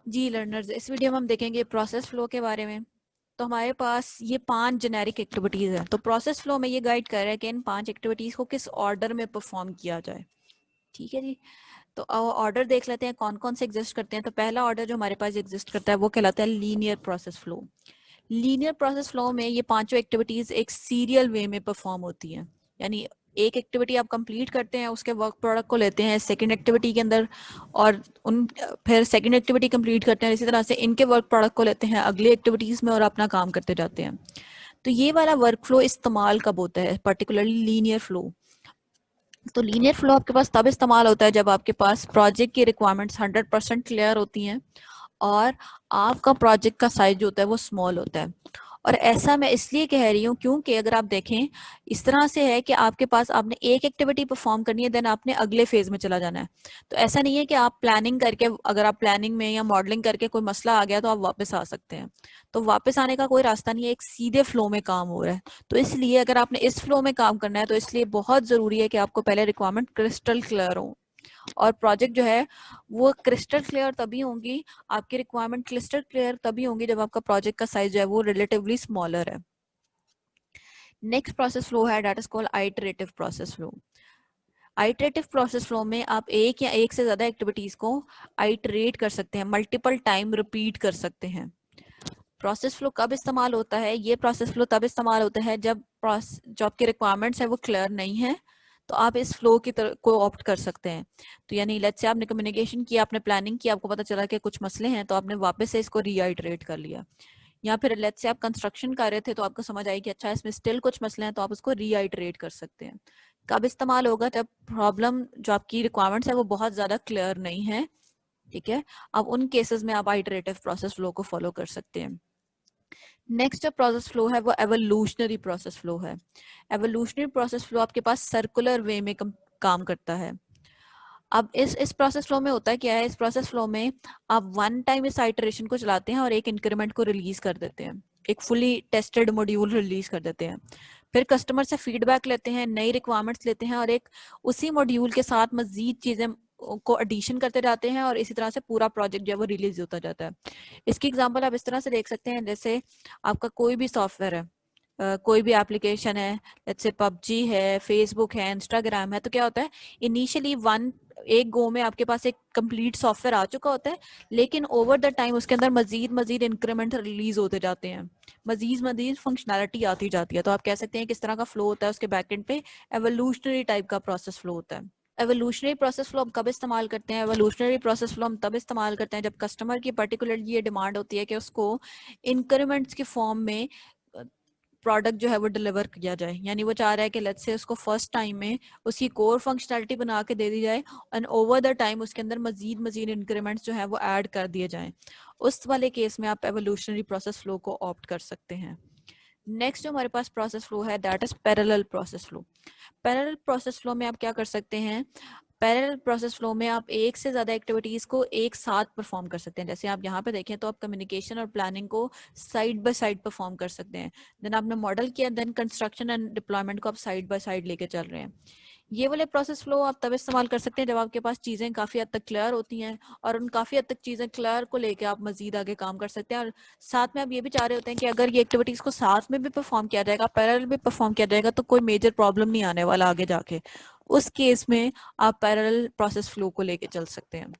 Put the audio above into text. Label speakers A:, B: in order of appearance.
A: जी learners, इस video में हम देखेंगे प्रोसेस फ्लो के बारे में। तो हमारे पास ये 5 जेनेरिक एक्टिविटीज़ हैं। तो प्रोसेस फ्लो में ये गाइड कर रहा है कि इन 5 एक्टिविटीज़ को किस ऑर्डर में परफॉर्म किया जाए। ठीक है जी। तो ऑर्डर देख लेते हैं कौन कौन से एग्जिस्ट करते हैं। तो पहला ऑर्डर जो हमारे पास एग्जिस्ट करता है वो कहलाता है linear process flow. Linear process flow में ये पांचों एक्टिविटीज एक सीरियल वे में परफॉर्म होती हैं। यानी एक एक्टिविटी आप कंप्लीट करते हैं, उसके वर्क प्रोडक्ट को लेते हैं सेकंड एक्टिविटी के अंदर, और उन फिर सेकंड एक्टिविटी कंप्लीट करते हैं, इसी तरह से इनके वर्क प्रोडक्ट को लेते हैं अगली एक्टिविटीज में और अपना काम करते जाते हैं। तो ये वाला वर्क फ्लो इस्तेमाल कब होता है, पर्टिकुलरली लीनियर फ्लो। तो लीनियर फ्लो आपके पास तब इस्तेमाल होता है जब आपके पास प्रोजेक्ट की रिक्वायरमेंट्स 100% क्लियर होती हैं और आपका प्रोजेक्ट का साइज जो होता है वो स्मॉल होता है। और ऐसा मैं इसलिए कह रही हूँ क्योंकि अगर आप देखें इस तरह से है कि आपके पास आपने एक एक्टिविटी परफॉर्म करनी है, देन आपने अगले फेज में चला जाना है। तो ऐसा नहीं है कि आप प्लानिंग करके, अगर आप प्लानिंग में या मॉडलिंग करके कोई मसला आ गया तो आप वापस आ सकते हैं। तो वापस आने का कोई रास्ता नहीं है, एक सीधे फ्लो में काम हो रहा है। तो इसलिए अगर आपने इस फ्लो में काम करना है तो इसलिए बहुत जरूरी है कि आपको पहले रिक्वायरमेंट क्रिस्टल क्लियर हो। और प्रोजेक्ट जो है वो क्रिस्टल क्लियर तभी होंगी, आपकी रिक्वायरमेंट क्रिस्टल क्लियर तभी होंगी जब आपका प्रोजेक्ट का साइज जो है वो रिलेटिवली स्मॉलर है। नेक्स्ट प्रोसेस फ्लो है that is called iterative process flow. Iterative process flow में आप एक या एक से ज्यादा एक्टिविटीज को आइटरेट कर सकते हैं, मल्टीपल टाइम रिपीट कर सकते हैं। प्रोसेस फ्लो कब इस्तेमाल होता है, ये प्रोसेस फ्लो तब इस्तेमाल होता है जब जो आपकी रिक्वायरमेंट्स है वो क्लियर नहीं है, तो आप इस फ्लो की तरह को ऑप्ट कर सकते हैं। तो यानी लेट्स से आपने कम्युनिकेशन किया, आपने प्लानिंग की, आपको पता चला कि कुछ मसले हैं, तो आपने वापस से इसको रीआइटरेट कर लिया। या फिर लेट्स से आप कंस्ट्रक्शन कर रहे थे तो आपको समझ आई कि अच्छा इसमें स्टिल कुछ मसले हैं, तो आप उसको रीआइटरेट कर सकते हैं। कब इस्तेमाल होगा, जब प्रॉब्लम जो आपकी रिक्वायरमेंट्स है वो बहुत ज्यादा क्लियर नहीं है। ठीक है, अब उन केसेस में आप आइटरेटिव प्रोसेस फ्लो को फॉलो कर सकते हैं। नेक्स्ट जो प्रोसेस फ्लो है वो एवोल्यूशनरी प्रोसेस फ्लो है। एवोल्यूशनरी प्रोसेस फ्लो आपके पास सर्कुलर वे में काम करता है। अब इस प्रोसेस फ्लो में होता है क्या है, इस प्रोसेस फ्लो में आप वन टाइम इस आइटरेशन को चलाते हैं और एक इंक्रीमेंट को रिलीज कर देते हैं, एक फुली टेस्टेड मॉड्यूल रिलीज कर देते हैं। फिर कस्टमर से फीडबैक लेते हैं, नई रिक्वायरमेंट्स लेते हैं और एक उसी मॉड्यूल के साथ मजीद चीजें को एडिशन करते जाते हैं और इसी तरह से पूरा प्रोजेक्ट जो है वो रिलीज होता जाता है। इसकी एग्जांपल आप इस तरह से देख सकते हैं, जैसे आपका कोई भी सॉफ्टवेयर है, कोई भी एप्लीकेशन है, जैसे पबजी है, फेसबुक है, इंस्टाग्राम है, तो क्या होता है इनिशियली वन एक गो में आपके पास एक कंप्लीट सॉफ्टवेयर आ चुका होता है, लेकिन ओवर द टाइम उसके अंदर मजीद मजीद इंक्रीमेंट रिलीज होते जाते हैं, मजीद मजीद फंक्शनैलिटी आती जाती है। तो आप कह सकते हैं किस तरह का फ्लो होता है उसके बैकएंड पे, एवोल्यूशनरी टाइप का प्रोसेस फ्लो होता है। एवोल्यूशनरी प्रोसेस फ्लो हम कब इस्तेमाल करते हैं, एवोल्यूशनरी प्रोसेस फ्लो हम तब इस्तेमाल करते हैं जब कस्टमर की पर्टिकुलरली ये डिमांड होती है कि उसको इंक्रीमेंट्स की फॉर्म में प्रोडक्ट जो है वो डिलीवर किया जाए। यानी वो चाह रहा है कि लेट्स से उसको फर्स्ट टाइम में उसकी कोर फंक्शनैलिटी बना के दे दी जाए एंड ओवर द टाइम उसके अंदर मजीद मजीद इंक्रीमेंट्स जो है वो ऐड कर दिए जाएं। उस वाले केस में आप एवोल्यूशनरी प्रोसेस फ्लो को ऑप्ट कर सकते हैं। नेक्स्ट जो हमारे पास प्रोसेस फ्लो है that is parallel process flow. Parallel process flow में आप क्या कर सकते हैं, पैरेलल प्रोसेस फ्लो में आप एक से ज्यादा एक्टिविटीज को एक साथ परफॉर्म कर सकते हैं। जैसे आप यहाँ पे देखें तो आप कम्युनिकेशन और प्लानिंग को साइड बाय साइड परफॉर्म कर सकते हैं। देन आपने मॉडल किया, देन कंस्ट्रक्शन एंड डिप्लॉयमेंट को आप साइड बाय साइड लेके चल रहे हैं। ये वाले प्रोसेस फ्लो आप तब इस्तेमाल कर सकते हैं जब आपके पास चीजें काफी हद तक क्लियर होती हैं और उन काफी हद तक चीजें क्लियर को लेके आप मजीद आगे काम कर सकते हैं। और साथ में आप ये भी चाह रहे होते हैं कि अगर ये एक्टिविटीज को साथ में भी परफॉर्म किया जाएगा, पैरेलल भी परफॉर्म किया जाएगा, तो कोई मेजर प्रॉब्लम नहीं आने वाला आगे जाके। उस केस में आप पैरेलल प्रोसेस फ्लो को लेके चल सकते हैं।